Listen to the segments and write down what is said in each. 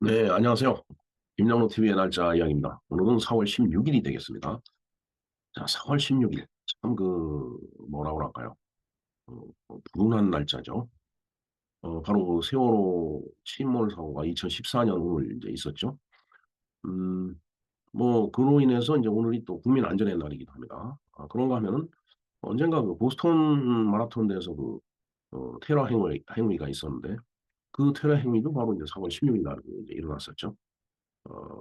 네, 안녕하세요. 김영로 TV의 날짜 이야기입니다. 오늘은 4월 16일이 되겠습니다. 자, 4월 16일. 참 뭐라고 할까요? 불운한 날짜죠. 바로 세월호 침몰 사고가 2014년 오늘 이제 있었죠. 음, 그로 인해서 이제 오늘이 또 국민 안전의 날이기도 합니다. 그런가 하면은 언젠가 그 보스턴 마라톤대에서 테러 행위가 있었는데 그 테러 행위도 바로 이제 4월 16일 날 이제 일어났었죠.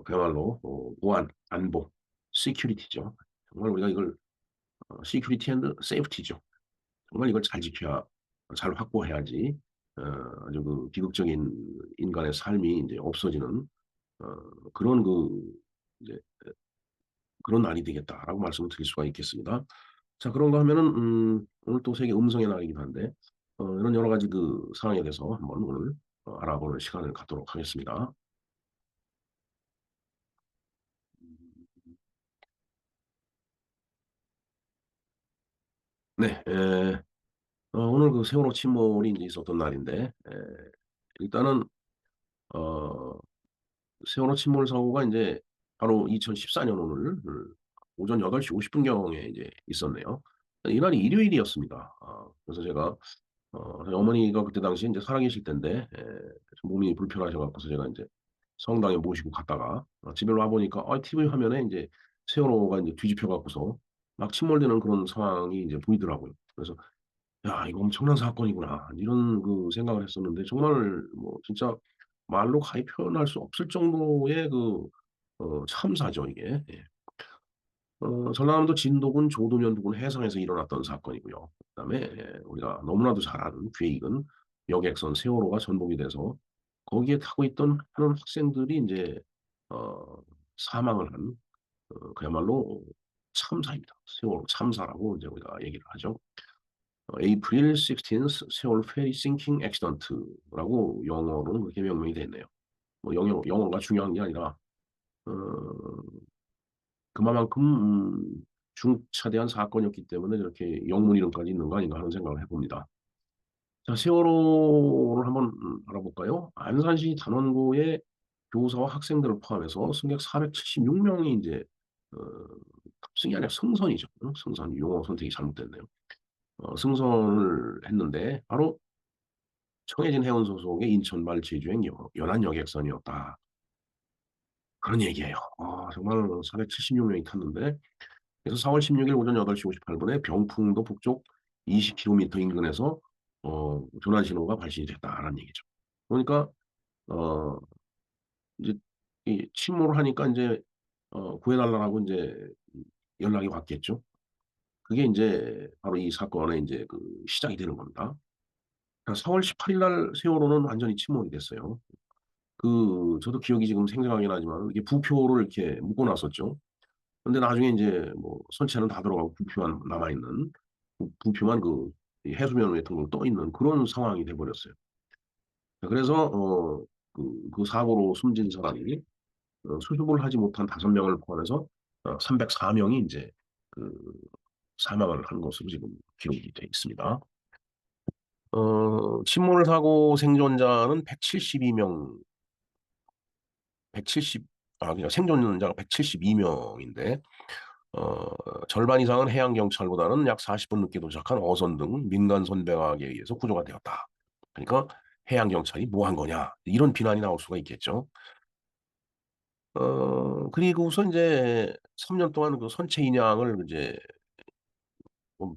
그야말로 보안, 안보, 시큐리티죠. 정말 우리가 이걸 시큐리티 앤드 세이프티죠. 정말 이걸 잘 지켜야, 잘 확보해야지 아주 비극적인 인간의 삶이 이제 없어지는 그런 이제 그런 날이 되겠다라고 말씀을 드릴 수가 있겠습니다. 자, 그런가 하면은 오늘 또 세계 음성의 날이기도 한데 이런 여러 가지 상황에 대해서 한번 오늘 알아보는 시간을 갖도록 하겠습니다. 네, 오늘 세월호 침몰이 이제 있었던 날인데, 일단은, 어, 세월호 침몰 사고가 이제 바로 2014년 오늘 오전 8시 50분경에 이제 있었네요. 이날이 일요일이었습니다. 그래서 제가, 저희 어머니가 그때 당시 이제 살아계실 때인데, 좀 몸이 불편하셔갖고서 제가 이제 성당에 모시고 갔다가, 집에 와보니까, TV 화면에 이제 세월호가 이제 뒤집혀갖고서 막 침몰되는 그런 상황이 이제 보이더라고요. 그래서 야, 이거 엄청난 사건이구나. 이런 생각을 했었는데, 정말 진짜 말로 가히 표현할 수 없을 정도의 참사죠, 이게. 예. 전라남도 진도군 조도면도군 해상에서 일어났던 사건이고요. 그다음에 우리가 너무나도 잘 아는 괴 익은 여객선 세월호가 전복이 돼서 거기에 타고 있던 하는 학생들이 이제 어, 사망을 한 그야말로 참사입니다. 세월호 참사라고 이제 우리가 얘기를 하죠. April 16th 세월 페리 싱킹 액시던트라고 영어로는 그렇게 명명이 됐네요. 영어가 중요한 게 아니라 어, 그만큼 중차대한 사건이었기 때문에 이렇게 영문 이름까지 있는 거 아닌가 하는 생각을 해봅니다. 자, 세월호를 한번 알아볼까요? 안산시 단원고의 교사와 학생들을 포함해서 승객 476명이 이제 어, 탑승이 아니라 승선이죠. 승선 용어 선택이 잘못됐네요. 승선을 했는데 바로 청해진 해운 소속의 인천 말제주행 연안 여객선이었다. 그런 얘기예요. 정말 476명이 탔는데 그래서 4월 16일 오전 8시 58분에 병풍도 북쪽 20km 인근에서 조난 신호가 발신이 됐다라는 얘기죠. 그러니까 어 이제 이 침몰을 하니까 이제 구해달라고 이제 연락이 왔겠죠. 그게 이제 바로 이 사건의 이제 시작이 되는 겁니다. 4월 18일 날 세월호는 완전히 침몰이 됐어요. 저도 기억이 지금 생생하긴 하지만, 이게 부표를 이렇게 묶어놨었죠. 근데 나중에 이제 선체는 다 들어가고 부표만 남아있는, 부표만 이 해수면 위에 둥둥 떠 있는 그런 상황이 돼버렸어요. 그래서, 그 사고로 숨진 사람이, 수습을 하지 못한 5명을 포함해서, 304명이 이제, 그, 사망을 한 것으로 지금 기록이 돼 있습니다. 침몰 사고 생존자는 172명, 170, 그러니까 생존자가 172명인데, 절반 이상은 해양경찰보다는 약 40분 늦게 도착한 어선 등 민간 선박에 의해서 구조가 되었다. 그러니까 해양경찰이 뭐 한 거냐, 이런 비난이 나올 수가 있겠죠. 그리고서 이제 3년 동안 그 선체 인양을 이제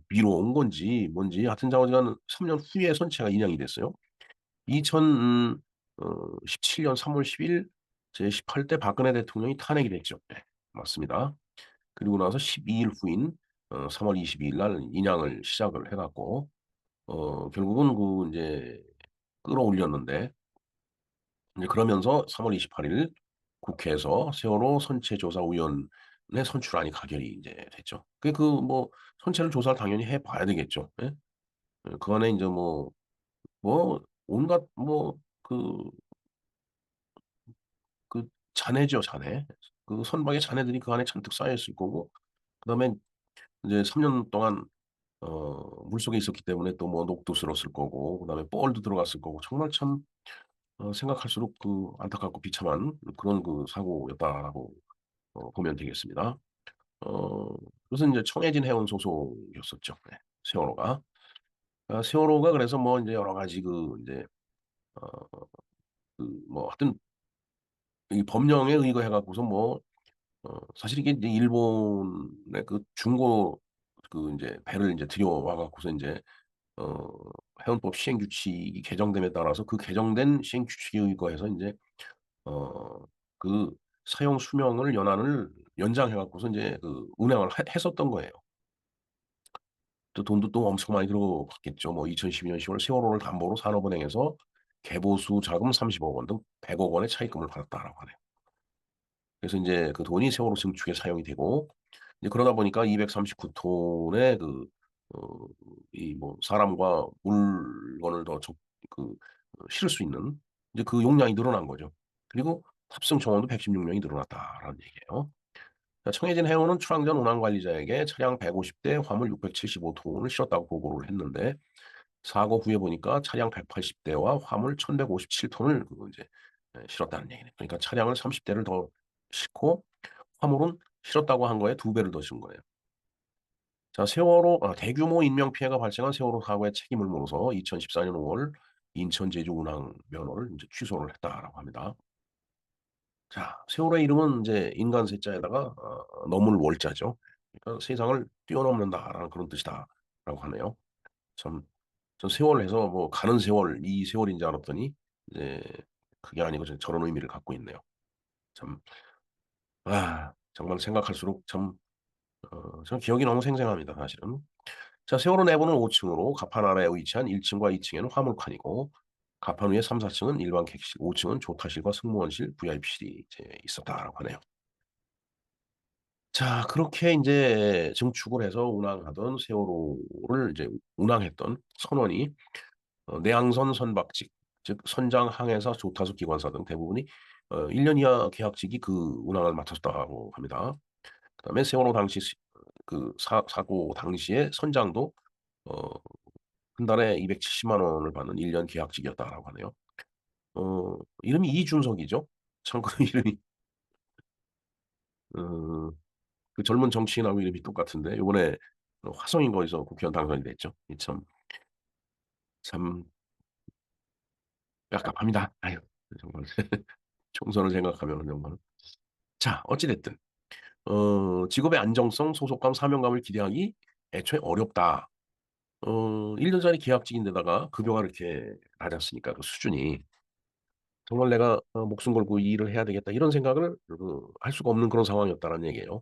미뤄온 건지 뭔지 하여튼 자오지간 3년 후에 선체가 인양이 됐어요. 2017년 3월 10일 제18대 박근혜 대통령이 탄핵이 됐죠. 네, 맞습니다. 그리고 나서 12일 후인 3월 22일 날 인양을 시작을 해갖고 결국은 이제 끌어올렸는데 이제 그러면서 3월 28일 국회에서 세월호 선체조사위원회 선출안이 가결이 이제 됐죠. 선체를 조사를 당연히 해봐야 되겠죠. 예? 그 안에 이제 온갖 잔해죠, 잔해. 선박의 잔해들이 그 안에 잔뜩 쌓여 있을 거고, 그다음에 이제 3년 동안 물속에 있었기 때문에 또 녹도 쓸었을 거고, 그다음에 뻘도 들어갔을 거고, 정말 참 생각할수록 안타깝고 비참한 그런 사고였다라고 보면 되겠습니다. 그것은 이제 청해진 해운 소속이었었죠. 네. 세월호가. 세월호가 그래서 뭐 이제 여러 가지 이제 어 뭐 하여튼 이 법령에 의거해 갖고서 뭐 사실 이게 이제 일본의 중고 인제 배를 인제 들여와 갖고서 인제 어 해운법 시행 규칙이 개정됨에 따라서 그 개정된 시행 규칙에 의거해서 인제 어 그 사용 수명을 연장해 갖고서 인제 운행을 했었던 거예요. 또 돈도 또 엄청 많이 들어갔겠죠. 뭐 2012년 10월 세월호를 담보로 산업은행에서 개보수 자금 30억 원 등 100억 원의 차입금을 받았다라고 하네요. 그래서 인제 그 돈이 세월호 증축에 사용이 되고 이제 그러다 보니까 239 톤의 어 이 뭐 사람과 물건을 더 실을 수 있는 이제 그 용량이 늘어난 거죠. 그리고 탑승 정원도 116 명이 늘어났다라는 얘기예요. 자, 청해진 해운은 출항전 운항 관리자에게 차량 150대 화물 675 톤을 실었다고 보고를 했는데 사고 후에 보니까 차량 180 대와 화물 1,157 톤을 이제 실었다는 얘기네요. 그러니까 차량을 30 대를 더 싣고 화물은 실었다고 한 거에 2 배를 더 싣은 거예요. 자, 대규모 인명 피해가 발생한 세월호 사고의 책임을 물어서 2014년 5월 인천 제주 운항 면허를 인제 취소를 했다라고 합니다. 자, 세월호의 이름은 인제 인간 세자에다가 넘을 월자죠. 그러니까 '세상을 뛰어넘는다.'라는 그런 뜻이다라고 하네요. 참 전 세월 해서 뭐 가는 세월, 이 세월인 줄 알았더니 이제 그게 아니고 저런 의미를 갖고 있네요. 참 정말 생각할수록 전 기억이 너무 생생합니다 사실은. 자, 세월호 내부는 5 층으로 갑판 아래에 위치한 1 층과 2 층에는 화물칸이고 갑판 위에 3-4 층은 일반 객실, 5 층은 조타실과 승무원실, VIP실이 이제 있었다라고 하네요. 자, 그렇게 인제 증축을 해서 운항하던 세월호를 이제 운항했던 선원이 내항선 선박직 즉 선장, 항해사, 조타수, 기관사 등 대부분이 1년 이하 계약직이 운항을 맡았다고 합니다. 그다음에 세월호 당시 사고 당시에 선장도 어 한 달에 270만 원을 받는 1년 계약직이었다라고 하네요. 이름이 이준석이죠. 참 이름이 어 젊은 정치인하고 이름이 똑같은데 요번에 화성인 거에서 국회의원 당선이 됐죠. 이 참 깝깝합니다. 아유 정말 총선을 생각하면은 정말. 자, 어찌 됐든 직업의 안정성, 소속감, 사명감을 기대하기 애초에 어렵다. 1 년짜리 계약직인데다가 급여가 이렇게 낮았으니까 수준이. 정말 '내가 목숨 걸고 이 일을 해야 되겠다.' 이런 생각을 할 수가 없는 그런 상황이었다라는 얘기예요.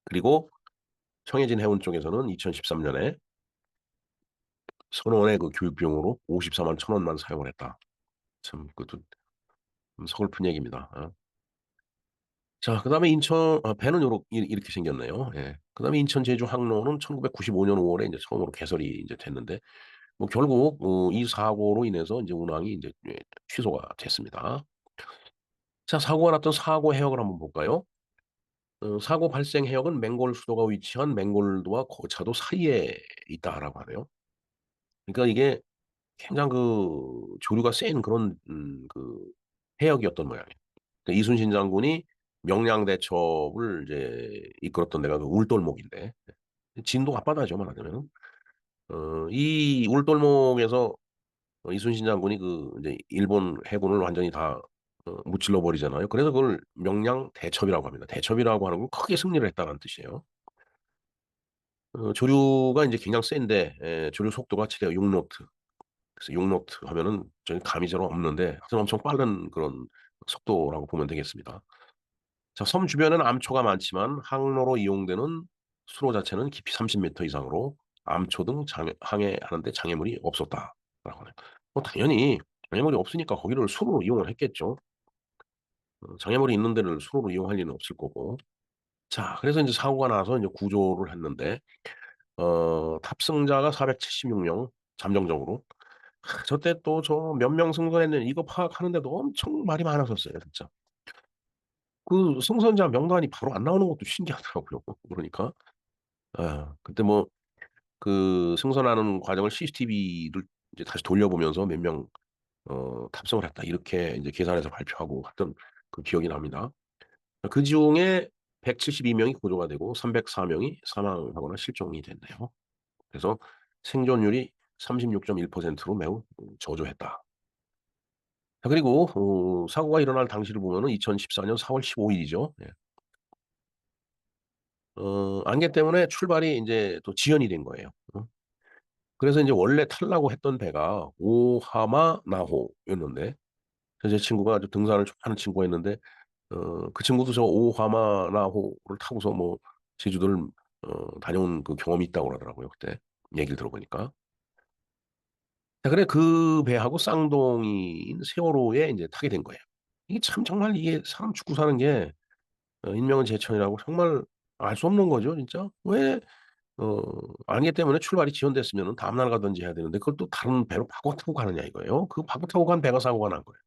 그리고 청해진 해운 쪽에서는 2013 년에 선원의 교육 비용으로 54만 1천 원만 사용을 했다. 참 그것도 좀 서글픈 얘기입니다. 자, 그다음에 배는 이렇게 생겼네요. 예. 그다음에 인천 제주 항로는 1995년 5 월에 인제 처음으로 개설이 인제 됐는데 뭐 결국 이 사고로 인해서 인제 운항이 인제 취소가 됐습니다. 자, 사고가 났던 사고 해역을 한번 볼까요? 사고 발생 해역은 맹골 수도가 위치한 맹골도와 거차도 사이에 있다라고 하네요. 그러니까 이게 굉장히 조류가 센 그런 해역이었던 모양이에요. 그러니까 이순신 장군이 명량대첩을 이제 이끌었던 데가 울돌목인데 진도 앞바다죠 말하자면은. 이 울돌목에서 이순신 장군이 이제 일본 해군을 완전히 다 무찔러 버리잖아요. 그래서 그걸 명량대첩이라고 합니다. 대첩이라고 하는 건 크게 승리를 했다는 뜻이에요. 조류가 인제 굉장히 센데 조류 속도가 최대 6 노트. 그래서 6 노트 하면은 저희 감이 잘 없는데 하여튼 엄청 빠른 그런 속도라고 보면 되겠습니다. 자, 섬 주변에는 암초가 많지만 항로로 이용되는 수로 자체는 깊이 30 미터 이상으로 암초 등 항해하는 데 장애물이 없었다라고 하네요. 뭐 당연히 장애물이 없으니까 거기를 수로로 이용을 했겠죠. 장애물이 있는 데를 수로로 이용할 리는 없을 거고. 자, 그래서 인제 사고가 나서 인제 구조를 했는데 탑승자가 476명 잠정적으로. 저때 또 몇 명 승선했느냐 이거 파악하는데도 엄청 말이 많았었어요 진짜. 승선자 명단이 바로 안 나오는 것도 신기하더라고요 그러니까. 그때 뭐 승선하는 과정을 CCTV를 이제 다시 돌려보면서 몇 명 탑승을 했다. 이렇게 이제 계산해서 발표하고 했던 그 기억이 납니다. 그중에 172명이 구조가 되고 304명이 사망하거나 실종이 됐네요. 그래서 생존율이 36.1%로 매우 저조했다. 자, 그리고 사고가 일어날 당시를 보면은 2014년 4월 15일이죠. 예. 안개 때문에 출발이 인제 또 지연이 된 거예요. 그래서 인제 원래 타려고 했던 배가 오하마 나호였는데, 제 친구가 아주 등산을 좋아하는 친구였는데 그 친구도 저 오하마 나호를 타고서 뭐 제주도를 다녀온 그 경험이 있다고 그러더라고요, 그때 얘기를 들어보니까. 자, 그래 그 배하고 쌍둥이인 세월호에 인제 타게 된 거예요. 이게 참 정말 이게 사람 죽고 사는 게 인명은 제천이라고 정말 알 수 없는 거죠, 진짜. 왜 어 안개 때문에 출발이 지연됐으면은 다음 날 가든지 해야 되는데 그걸 또 다른 배로 바꿔 타고 가느냐 이거예요. 그 바꿔 타고 간 배가 사고가 난 거예요.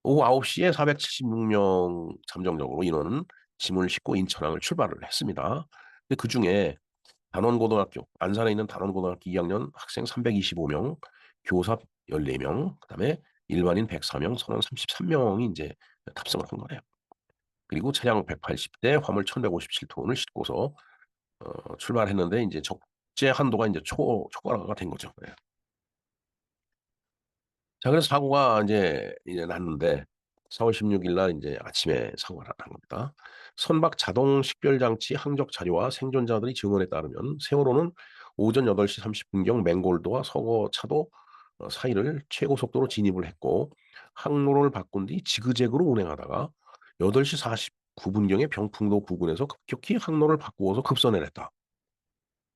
오후 9시에 476명 잠정적으로 인원은 짐을 싣고 인천항을 출발을 했습니다. 근데 그중에 단원고등학교, 안산에 있는 단원고등학교 2 학년 학생 325명, 교사 14명, 그다음에 일반인 104명, 선원 33명이 인제 탑승을 한 거예요. 그리고 차량 180대, 화물 1,157톤을 싣고서 출발했는데 인제 적재 한도가 인제 초과가 된 거죠. 예. 자, 그래서 사고가 이제 났는데 4월 16일 날 인제 아침에 사고가 난 겁니다. 선박 자동 식별 장치 항적 자료와 생존자들의 증언에 따르면 세월호는 오전 8시 30분경 맹골도와 서거차도 사이를 최고 속도로 진입을 했고 항로를 바꾼 뒤 지그재그로 운행하다가 8시 49분경에 병풍도 부근에서 급격히 항로를 바꾸어서 급선회를 했다.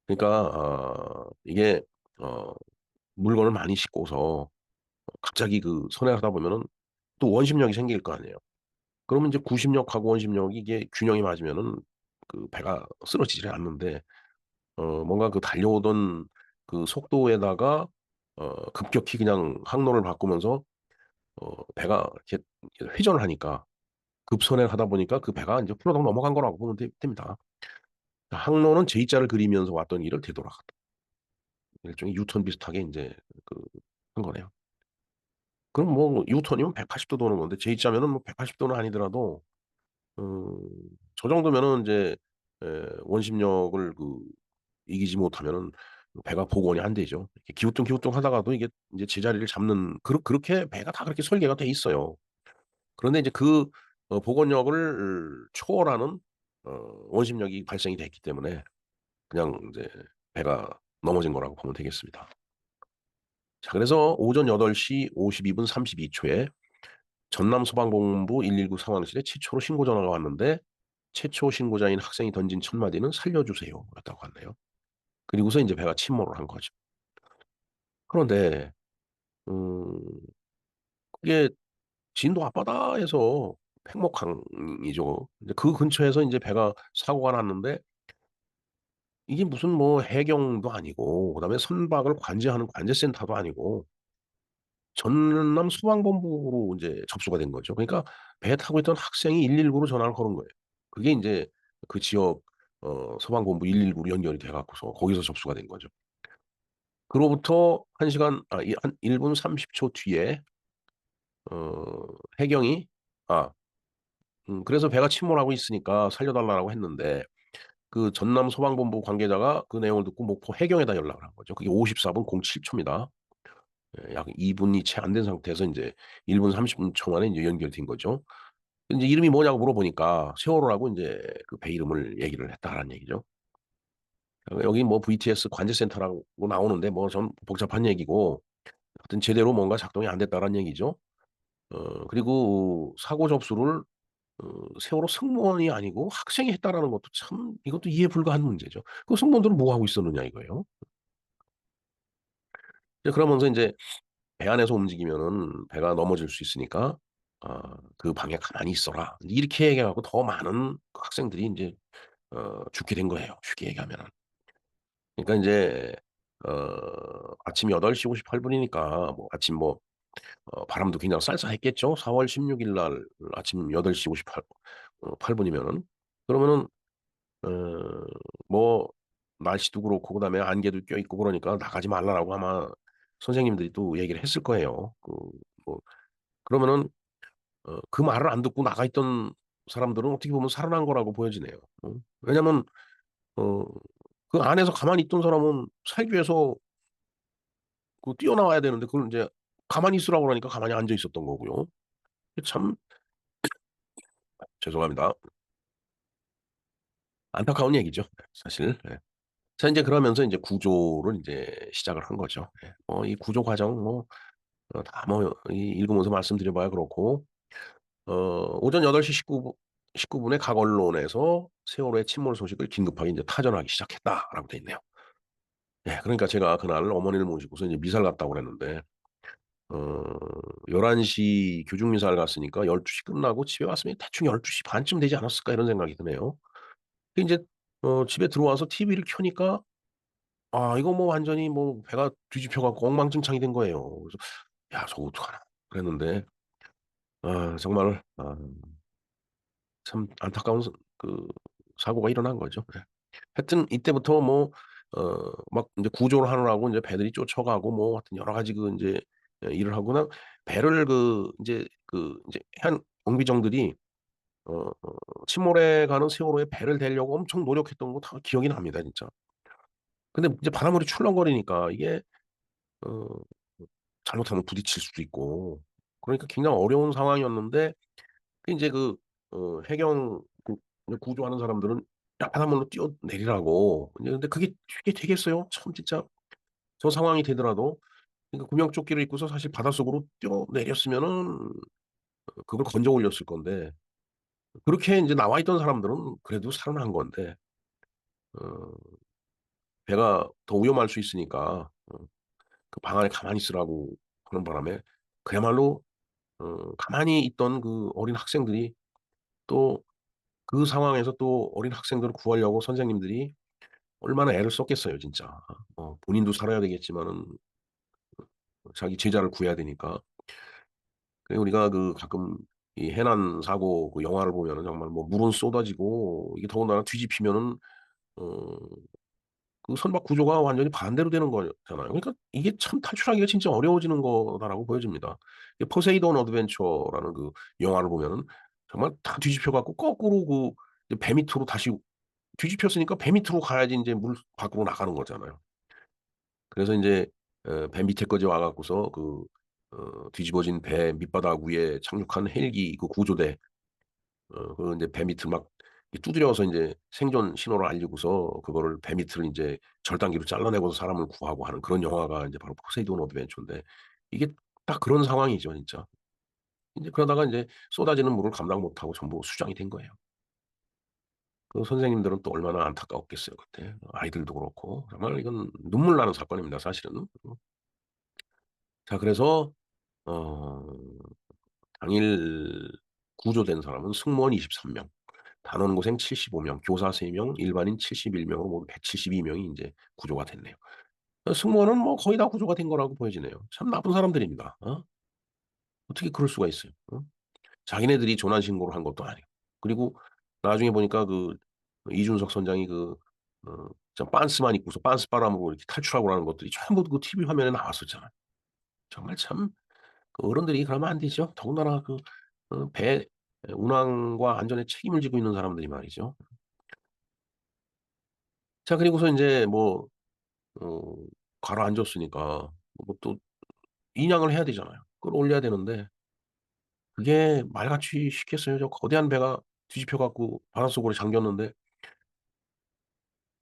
그러니까 이게 어 물건을 많이 싣고서 갑자기 그 선회하다 보면은 또 원심력이 생길 거 아니에요. 그러면 이제 구심력하고 원심력이 이게 균형이 맞으면은 그 배가 쓰러지질 않는데 뭔가 그 달려오던 그 속도에다가 급격히 그냥 항로를 바꾸면서 배가 이렇게 회전을 하니까 급선회를 하다 보니까 그 배가 인제 훌러덩 넘어간 거라고 보면 됩니다. 항로는 J자를 그리면서 왔던 길을 되돌아갔다. 일종의 유턴 비슷하게 인제 그 한 거네요. 그럼 뭐 유턴이면 180도 도는 건데 J자면은 뭐 180 도는 아니더라도 음 저 정도면은 인제 원심력을 그 이기지 못하면은 배가 복원이 안 되죠. 이렇게 기우뚱기우뚱하다가도 이게 인제 제자리를 잡는 그렇게 배가 다 그렇게 설계가 돼 있어요. 그런데 이제 그 복원력을 초월하는 어 원심력이 발생이 됐기 때문에 그냥 인제 배가 넘어진 거라고 보면 되겠습니다. 자, 그래서 오전 8시 52분 32 초에 전남소방본부 119 상황실에 최초로 신고 전화가 왔는데 최초 신고자인 학생이 던진 첫 마디는 "살려주세요." 였다고 하네요. 그리고서 인제 배가 침몰을 한 거죠. 그런데 음 그게 진도 앞바다에서 팽목항이죠. 이제 그 근처에서 인제 배가 사고가 났는데 이게 무슨 뭐 해경도 아니고 그다음에 선박을 관제하는 관제센터도 아니고 전남 소방본부로 인제 접수가 된 거죠. 그러니까 배 타고 있던 학생이 119로 전화를 걸은 거예요. 그게 인제 그 지역 소방본부 119로 연결이 돼 갖고서 거기서 접수가 된 거죠. 그로부터 1 시간 이 한 1분 30초 뒤에 해경이 아 그래서 배가 침몰하고 있으니까 살려 달라고 했는데 그 전남 소방본부 관계자가 그 내용을 듣고 목포 해경에다 연락을 한 거죠. 그게 54분 07 초입니다. 예, 약 2 분이 채 안 된 상태에서 인제 1분 30초 만에 인제 연결이 된 거죠. 인제 이름이 뭐냐고 물어보니까 세월호라고 인제 그 배 이름을 얘기를 했다라는 얘기죠. 여기 뭐 VTS 관제센터라고 나오는데 뭐 좀 복잡한 얘기고 하여튼 제대로 뭔가 작동이 안 됐다라는 얘기죠. 그리고 사고 접수를 세월호 승무원이 아니고 학생이 했다라는 것도 참 이것도 이해 불가한 문제죠. 그 승무원들은 뭐 하고 있었느냐 이거예요. 이제 그러면서 인제 "배 안에서 움직이면은 배가 넘어질 수 있으니까 그 방에 가만히 있어라." 이렇게 얘기해 갖고 더 많은 그 학생들이 인제 죽게 된 거예요, 쉽게 얘기하면은. 그러니까 인제 아침 8시 58 분이니까 뭐 아침 뭐 바람도 굉장히 쌀쌀했겠죠. 4월 16일 날 아침 8시 58 8 분이면은. 그러면은 뭐 날씨도 그렇고 그다음에 안개도 껴있고 그러니까 나가지 말라라고 아마 선생님들이 또 얘기를 했을 거예요. 뭐 그러면은 그 말을 안 듣고 나가 있던 사람들은 어떻게 보면 살아난 거라고 보여지네요. 왜냐면 어 그 안에서 가만히 있던 사람은 살기 위해서 뛰어나와야 되는데 그걸 이제 가만히 있으라고 그러니까 가만히 앉아 있었던 거고요. 참 죄송합니다. 안타까운 얘기죠. 사실. 예. 자, 이제 그러면서 이제 구조를 이제 시작을 한 거죠. 예. 이 구조 과정 뭐 다 뭐 읽으면서 말씀드려 봐야 그렇고 오전 8시 19분 에 각 언론에서 세월호의 침몰 소식을 긴급하게 이제 타전하기 시작했다라고 돼 있네요. 예. 그러니까 제가 그날 어머니를 모시고서 이제 미사를 갔다고 그랬는데 어 11시 교중 미사를 갔으니까 12시 끝나고 집에 왔으면 대충 12시 반쯤 되지 않았을까 이런 생각이 드네요. 근데 인제 집에 들어와서 TV를 켜니까 이거 뭐 완전히 뭐 배가 뒤집혀 갖고 엉망진창이 된 거예요. 그래서 '야 저거 어떡하나.' 그랬는데 정말 참 안타까운 사고가 일어난 거죠. 예. 하여튼 이때부터 뭐 막 인제 구조를 하느라고 인제 배들이 쫓아가고 뭐 하여튼 여러 가지 인제 일을 하고 배를 인제 해안 경비정들이 침몰해 가는 세월호에 배를 대려고 엄청 노력했던 거 다 기억이 납니다 진짜. 근데 이제 바닷물이 출렁거리니까 이게 어 잘못하면 부딪힐 수도 있고 그러니까 굉장히 어려운 상황이었는데 인제 해경 구조하는 사람들은 야 바닷물로 뛰어내리라고. 근데 그게 쉽게 되겠어요? 참 진짜 저 상황이 되더라도. 그러니까 구명조끼를 입고서 사실 바닷속으로 뛰어내렸으면은 그걸 건져 올렸을 건데 그렇게 인제 나와 있던 사람들은 그래도 살아난 건데 어 배가 더 위험할 수 있으니까 그 방 안에 가만히 있으라고 하는 바람에 그야말로 가만히 있던 그 어린 학생들이 또 그 상황에서 또 어린 학생들을 구하려고 선생님들이 얼마나 애를 썼겠어요 진짜. 본인도 살아야 되겠지만은 자기 제자를 구해야 되니까. 우리가 가끔 이 해난 사고 영화를 보면은 정말 뭐 물은 쏟아지고 이게 더군다나 뒤집히면은 어 선박 구조가 완전히 반대로 되는 거잖아요. 그러니까 이게 참 탈출하기가 진짜 어려워지는 거다라고 보여집니다. 이 포세이돈 어드벤처라는 영화를 보면은 정말 다 뒤집혀 갖고 거꾸로 이제 배 밑으로 다시 뒤집혔으니까 배 밑으로 가야지 인제 물 밖으로 나가는 거잖아요. 그래서 인제 배 밑에까지 와 갖고서 뒤집어진 배 밑바닥 위에 착륙한 헬기 구조대 인제 배 밑을 막 이 두드려서 인제 생존 신호를 알리고서 그거를 배 밑을 인제 절단기로 잘라내고서 사람을 구하고 하는 그런 영화가 인제 바로 포세이돈 어드벤처인데 이게 딱 그런 상황이죠 진짜. 인제 그러다가 인제 쏟아지는 물을 감당 못하고 전부 수장이 된 거예요. 선생님들은 또 얼마나 안타까웠겠어요 그때. 아이들도 그렇고. 정말 이건 눈물 나는 사건입니다 사실은. 자 그래서 어 당일 구조된 사람은 승무원 23 명, 단원고생 75 명, 교사 3 명, 일반인 71 명으로 모두 172 명이 인제 구조가 됐네요. 승무원은 뭐 거의 다 구조가 된 거라고 보여지네요. 참 나쁜 사람들입니다. 어떻게 그럴 수가 있어요. 자기네들이 조난 신고를 한 것도 아니고. 그리고 나중에 보니까 이준석 선장이 저 빤스만 입고서 빤스바람으로 이렇게 탈출하고 하는 것들이 전부 TV 화면에 나왔었잖아요. 정말 참 어른들이 그러면 안 되죠. 더군다나 배 운항과 안전에 책임을 지고 있는 사람들이 말이죠. 자 그리고서 인제 어 가라앉았으니까 또 인양을 해야 되잖아요. 끌어올려야 되는데 그게 말같이 쉽겠어요. 저 거대한 배가 뒤집혀 갖고 바닷속으로 잠겼는데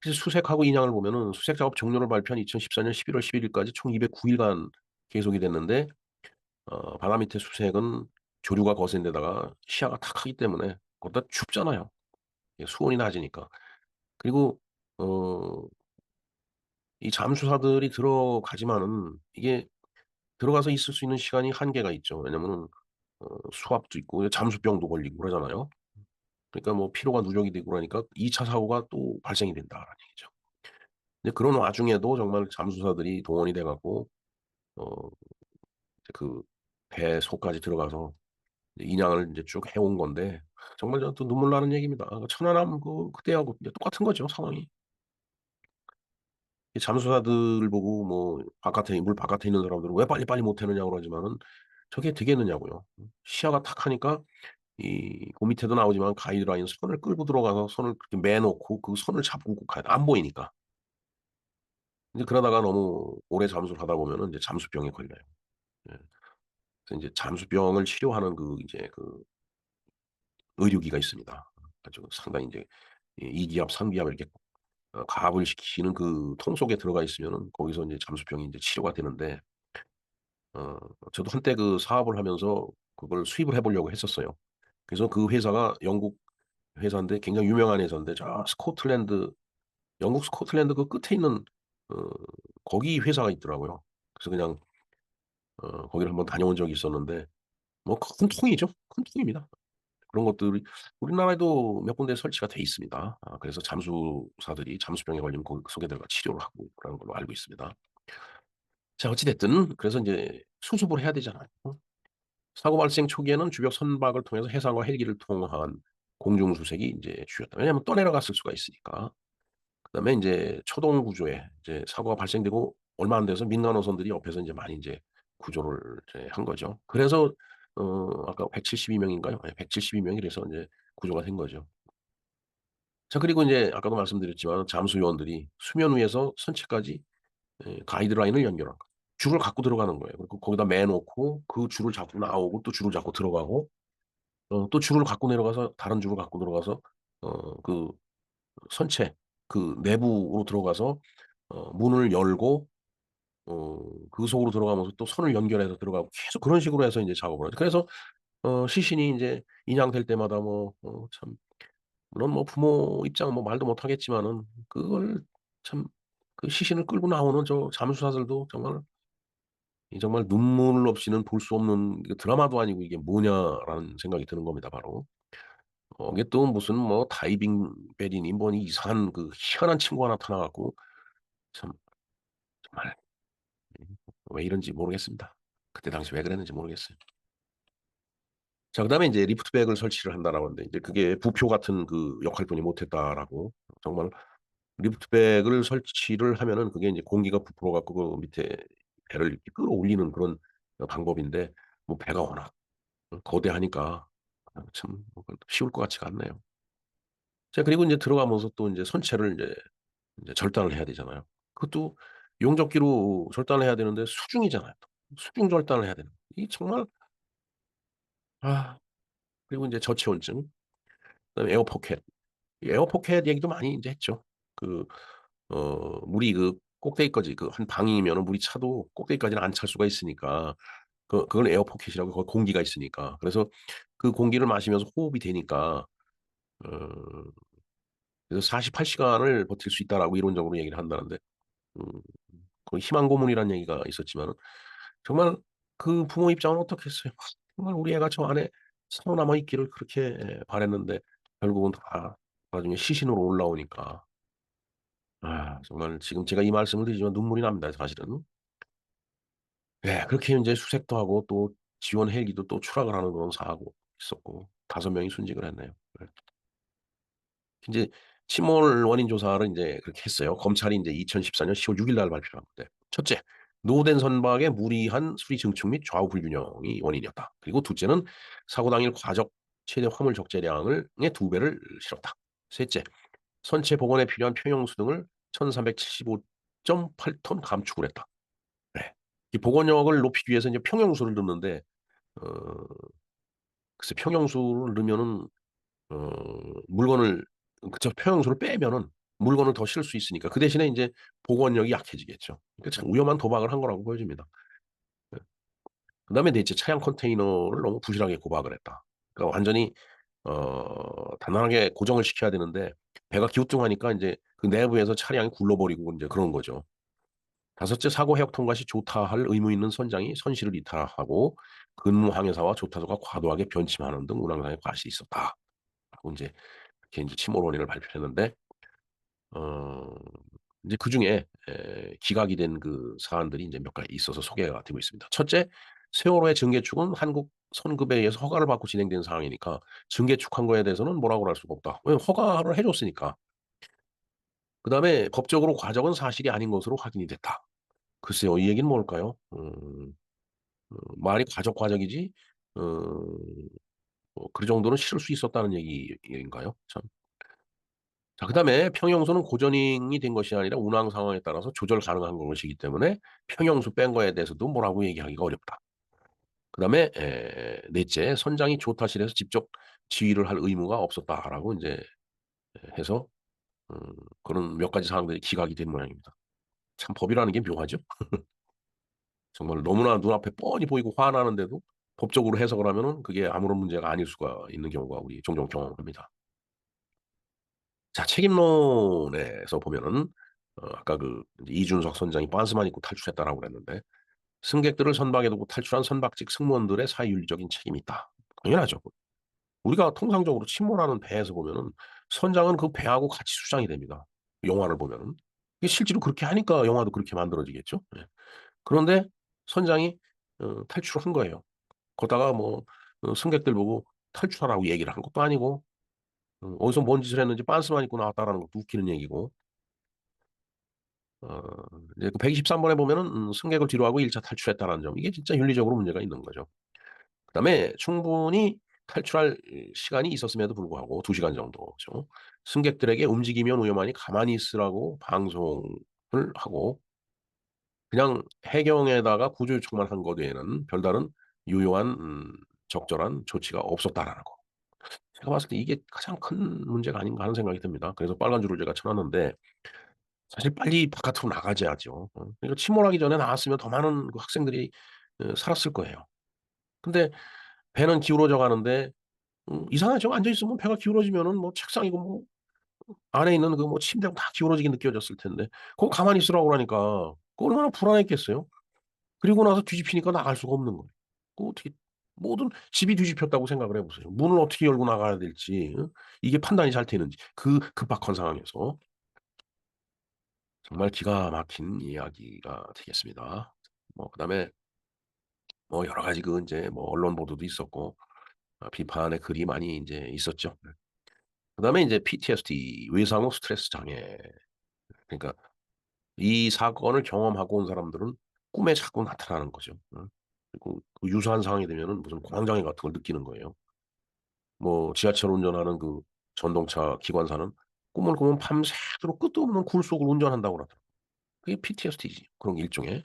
그래서 수색하고 인양을 보면은 수색 작업 종료를 발표한 2014년 11월 11 일까지 총 209 일간 계속이 됐는데 바다 밑의 수색은 조류가 거센 데다가 시야가 탁하기 때문에 거기다 춥잖아요. 예 수온이 낮으니까. 그리고 어 이 잠수사들이 들어가지만은 이게 들어가서 있을 수 있는 시간이 한계가 있죠. 왜냐면은 수압도 있고 잠수병도 걸리고 그러잖아요. 그러니까 뭐 피로가 누적이 되고 그러니까 2차 사고가 또 발생이 된다라는 얘기죠. 근데 그런 와중에도 정말 잠수사들이 동원이 돼 갖고 어 이제 배 속까지 들어가서 이제 인양을 인제 쭉 해온 건데 정말 또 눈물 나는 얘기입니다. 천안함 그때하고 이제 똑같은 거죠 상황이. 이 잠수사들 보고 뭐 바깥에 물 바깥에 있는 사람들은 "왜 빨리빨리 못 해느냐." 그러지만은 저게 되겠느냐고요. 시야가 탁 하니까 그 밑에도 나오지만 가이드라인 선을 끌고 들어가서 선을 그렇게 매놓고 그 선을 잡고 가야 돼, 안 보이니까. 이제 그러다가 너무 오래 잠수를 하다 보면은 이제 잠수병에 걸려요. 예. 그래서 인제 잠수병을 치료하는 이제 의료기가 있습니다. 아주 상당히 인제 2 기압, 3 기압 이렇게 가압을 시키는 그 통 속에 들어가 있으면은 거기서 인제 잠수병이 인제 치료가 되는데, 어 저도 한때 그 사업을 하면서 그걸 수입을 해 보려고 했었어요. 그래서 그 회사가 영국 회사인데 굉장히 유명한 회사인데 저 스코틀랜드, 영국 스코틀랜드 그 끝에 있는 어 거기 회사가 있더라고요. 그래서 그냥 거기를 한번 다녀온 적이 있었는데 뭐 큰 통이죠. 큰 통입니다. 그런 것들이 우리나라에도 몇 군데 설치가 돼 있습니다. 그래서 잠수사들이 잠수병에 걸리면 거기 그 속에 들어가 치료를 하고 그러는 걸로 알고 있습니다. 자, 어찌 됐든 그래서 인제 수습을 해야 되잖아요. 사고 발생 초기에는 주벽 선박을 통해서 해상과 헬기를 통한 공중 수색이 인제 주였다. 왜냐하면 떠내려갔을 수가 있으니까. 그다음에 인제 초동 구조에 이제 사고가 발생되고 얼마 안 돼서 민간 어선들이 옆에서 인제 많이 인제 구조를 이제 한 거죠. 그래서 아까 172 명인가요? 예, 172 명이 그래서 인제 구조가 된 거죠. 자, 그리고 인제 아까도 말씀드렸지만 잠수 요원들이 수면 위에서 선체까지 가이드라인을 연결한 거, 줄을 갖고 들어가는 거예요. 그리고 거기다 매 놓고 그 줄을 잡고 나오고 또 줄을 잡고 들어가고 또 줄을 갖고 내려가서 다른 줄을 갖고 들어가서 그 선체 그 내부로 들어가서 문을 열고 그 속으로 들어가면서 또 선을 연결해서 들어가고 계속 그런 식으로 해서 인제 작업을 하죠. 그래서 시신이 인제 인양될 때마다 뭐 참, 물론 뭐 부모 입장은 뭐 말도 못 하겠지만은 그걸 참, 그 시신을 끌고 나오는 저 잠수사들도 정말 정말 눈물 없이는 볼 수 없는, 이게 드라마도 아니고 '이게 뭐냐.'라는 생각이 드는 겁니다 바로. 이게 또 무슨 뭐 다이빙 벨이니 뭐니 이상한 그 희한한 친구가 나타나 갖고 참, 정말 왜 이런지 모르겠습니다. 그때 당시 왜 그랬는지 모르겠어요. 자, 그다음에 인제 리프트백을 설치를 한다라고 하는데 인제 그게 부표 같은 그 역할뿐이 못 했다라고. 정말 리프트백을 설치를 하면은 그게 인제 공기가 부풀어 갖고 그 밑에 배를 이렇게 끌어올리는 그런 방법인데, 뭐 배가 워낙 거대하니까 참 뭐 쉬울 것 같지가 않네요. 자, 그리고 인제 들어가면서 또 인제 선체를 인제 절단을 해야 되잖아요. 그것도 용접기로 절단을 해야 되는데 수중이잖아요 또. 수중 절단을 해야 되는, 이 정말. 아, 그리고 인제 저체온증, 그다음에 에어포켓. 이 에어포켓 얘기도 많이 인제 했죠. 그 물이 그 꼭대기까지 그 한 방이면은 물이 차도 꼭대기까지는 안 찰 수가 있으니까 그걸 에어포켓이라고, 거기 공기가 있으니까. 그래서 그 공기를 마시면서 호흡이 되니까 어 그래서 48 시간을 버틸 수 있다라고 이론적으로 얘기를 한다는데, 음 거의 희망 고문이라는 얘기가 있었지만은 정말 그 부모 입장은 어떻겠어요. 정말 우리 애가 저 안에 살아남아 있기를 그렇게 바랐는데 결국은 다 나중에 시신으로 올라오니까, 정말 지금 제가 이 말씀을 드리지만 눈물이 납니다 사실은. 예. 그렇게 인제 수색도 하고 또 지원 헬기도 또 추락을 하는 그런 사고 있었고 5 명이 순직을 했네요. 예. 인제 침몰 원인 조사를 인제 그렇게 했어요. 검찰이 인제 2014년 10월 6일 날 발표한 건데, 첫째, 노후된 선박의 무리한 수리 증축 및 좌우 불균형이 원인이었다. 그리고 둘째는 사고 당일 과적 최대 화물 적재량을 의 2 배를 실었다. 셋째, 선체 복원에 필요한 평형수 등을 1,375.8톤 감축을 했다. 네. 이 복원력을 높이기 위해서 인제 평형수를 넣는데 어 글쎄, 평형수를 넣으면은 어 물건을, 그쵸, 평형수를 빼면은 물건을 더 실을 수 있으니까 그 대신에 인제 복원력이 약해지겠죠. 그러니까 참 위험한 도박을 한 거라고 보여집니다. 예. 그다음에 넷째, 차량 컨테이너를 너무 부실하게 고박을 했다. 그러니까 완전히 단단하게 고정을 시켜야 되는데 배가 기우뚱하니까 인제 그 내부에서 차량이 굴러버리고 인제 그런 거죠. 다섯째, 사고 해역 통과 시 조타할 의무 있는 선장이 선시를 이탈하고 근무 항해사와 조타소가 과도하게 변침하는 등 운항상의 과실이 있었다. 라고 인제 이렇게 인제 침몰 원인을 발표했는데, 어 인제 그중에 기각이 된 그 사안들이 인제 몇 가지 있어서 소개가 되고 있습니다. 첫째, 세월호의 증개축은 한국 선급에 의해서 허가를 받고 진행된 사항이니까 증개축한 거에 대해서는 뭐라고 할 수가 없다. 왜냐면 허가를 해 줬으니까. 그다음에 법적으로 과정은 사실이 아닌 것으로 확인이 됐다. 글쎄요, 이 얘기는 뭘까요? 말이 과적이지, 어, 그 정도는 실을 수 있었다는 얘기인가요? 참. 자, 그다음에 평형수는 고전잉이 된 것이 아니라 운항 상황에 따라서 조절 가능한 것이기 때문에 평형수 뺀 거에 대해서도 뭐라고 얘기하기가 어렵다. 그다음에 넷째, 선장이 조타실에서 직접 지휘를 할 의무가 없었다라고 이제 해서 음, 그런 몇 가지 사항들이 기각이 된 모양입니다. 참 법이라는 게 묘하죠. 정말 너무나 눈앞에 뻔히 보이고 화나는데도 법적으로 해석을 하면은 그게 아무런 문제가 아닐 수가 있는 경우가 우리 종종 경험합니다. 자, 책임론에서 보면은 아까 그 이준석 선장이 빤스만 입고 탈출했다라고 그랬는데 승객들을 선박에 두고 탈출한 선박직 승무원들의 사회윤리적인 책임이 있다. 당연하죠. 우리가 통상적으로 침몰하는 배에서 보면은 선장은 그 배하고 같이 수장이 됩니다. 영화를 보면은. 이게 실제로 그렇게 하니까 영화도 그렇게 만들어지겠죠. 예. 그런데 선장이 탈출을 한 거예요. 거다가 뭐 승객들 보고 탈출하라고 얘기를 한 것도 아니고 어디서 뭔 짓을 했는지 빤스만 입고 나왔다라는 것도 웃기는 얘기고 어, 이제 그 123번에 보면은 승객을 뒤로하고 1차 탈출했다는 점 이게 진짜 윤리적으로 문제가 있는 거죠. 그다음에 충분히 탈출할 시간이 있었음에도 불구하고 2시간 정도죠. 승객들에게 움직이면 위험하니 가만히 있으라고 방송을 하고 그냥 해경에다가 구조 요청만 한 것 외에는 별다른 유효한 적절한 조치가 없었다라는 거. 제가 봤을 때 이게 가장 큰 문제가 아닌가 하는 생각이 듭니다. 그래서 빨간 줄을 제가 쳐놨는데 사실 빨리 바깥으로 나가줘야죠. 그러니까 침몰하기 전에 나왔으면 더 많은 그 학생들이 살았을 거예요. 근데 배는 기울어져 가는데 이상하죠. 앉아 있으면 배가 기울어지면은 뭐 책상이고 뭐 안에 있는 그 뭐 침대고 다 기울어지게 느껴졌을 텐데 그거 가만히 있으라고 그러니까 그 얼마나 불안했겠어요. 그리고 나서 뒤집히니까 나갈 수가 없는 거예요. 그 어떻게 모든 집이 뒤집혔다고 생각을 해보세요. 문을 어떻게 열고 나가야 될지 이게 판단이 잘 되는지 그 급박한 상황에서 정말 기가 막힌 이야기가 되겠습니다. 뭐 그다음에 뭐 여러 가지 그 이제 뭐 언론 보도도 있었고 비판의 글이 많이 이제 있었죠. 그다음에 이제 PTSD 외상후 스트레스 장애. 그러니까 이 사건을 경험하고 온 사람들은 꿈에 자꾸 나타나는 거죠. 그리고 그 유사한 상황이 되면은 무슨 공황장애 같은 걸 느끼는 거예요. 뭐 지하철 운전하는 그 전동차 기관사는 꿈을 꾸면 밤새도록 끝도 없는 굴 속을 운전한다고 그러더라고요. 그게 PTSD지. 그런 일종의.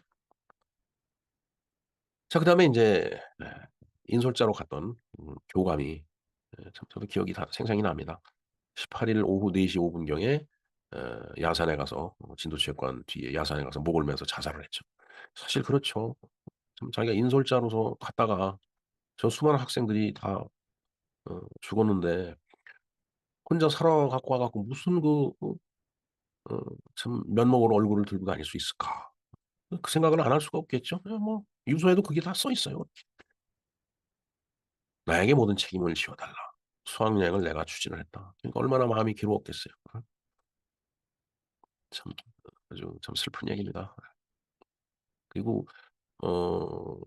자, 그다음에 인제 인솔자로 갔던 교감이 참 저도 기억이 다 생생히 납니다. 18일 오후 4시 5 분경에 야산에 가서 진도체육관 뒤에 야산에 가서 목을 매서 자살을 했죠. 사실 그렇죠. 참 자기가 인솔자로서 갔다가 저 수많은 학생들이 다 죽었는데 혼자 살아 갖고 와 갖고 무슨 참 면목으로 얼굴을 들고 다닐 수 있을까? 그 생각을 안 할 수가 없겠죠. 예 뭐 유서에도 그게 다 써 있어요. "나에게 모든 책임을 지어 달라. 수학여행을 내가 추진을 했다." 그러니까 얼마나 마음이 괴로웠겠어요. 참 아주 참 슬픈 얘기입니다. 그리고 어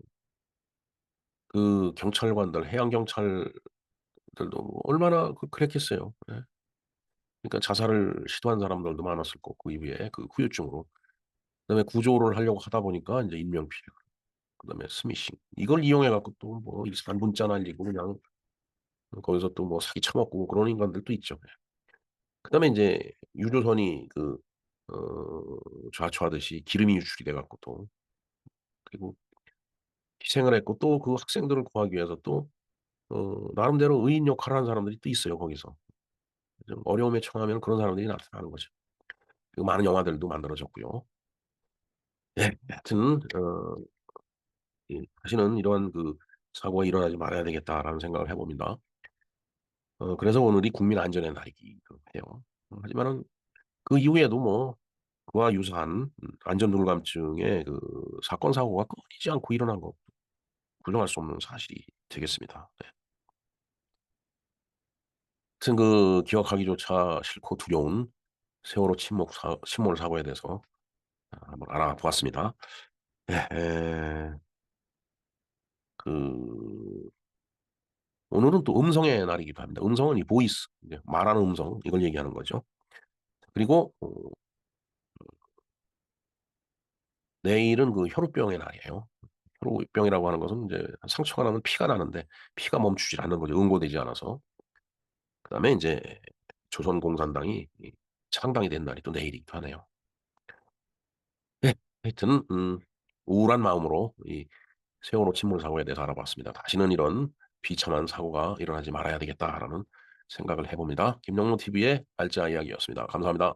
그 경찰관들 해양 경찰들도 뭐 얼마나 그랬겠어요. 예. 그러니까 자살을 시도한 사람들도 많았을 거고 그 이후에 그 후유증으로. 그다음에 구조를 하려고 하다 보니까 인제 인명피해 그다음에 스미싱 이걸 이용해 갖고 또 뭐 일산 문자 날리고 그냥 거기서 또 뭐 사기 쳐먹고 그런 인간들도 있죠. 예. 그다음에 인제 유조선이 좌초하듯이 기름이 유출이 돼 갖고 또 그리고 희생을 했고 또 그 학생들을 구하기 위해서 또 나름대로 의인 역할을 하는 사람들이 또 있어요 거기서. 좀 어려움에 처하면 그런 사람들이 나타나는 거죠. 그리고 많은 영화들도 만들어졌고요. 예. 하여튼 예 '다시는 이러한 그 사고가 일어나지 말아야 되겠다.'라는 생각을 해 봅니다. 그래서 오늘이 국민 안전의 날이기도 해요. 하지만은 그 이후에도 뭐 그와 유사한 안전 불감증의 그 사건 사고가 끊이지 않고 일어난 거 부정할 수 없는 사실이 되겠습니다. 네. 하여튼 그 기억하기조차 싫고 두려운 세월호 침몰 사고에 대해서 한번 알아보았습니다. 네. 그 오늘은 또 음성의 날이기도 합니다. 음성은 이 보이스 이제 말하는 음성 이걸 얘기하는 거죠. 그리고 내일은 그 혈우병의 날이에요. 혈우병이라고 하는 것은 이제 상처가 나면 피가 나는데 피가 멈추질 않는 거죠, 응고되지 않아서. 그다음에 인제 조선공산당이 창당이 된 날이 또 내일이기도 하네요. 네. 하여튼 우울한 마음으로 이 세월호 침몰 사고에 대해서 알아봤습니다. '다시는 이런 비참한 사고가 일어나지 말아야 되겠다.'라는 생각을 해 봅니다. 김영로 TV의 알짜 이야기였습니다. 감사합니다.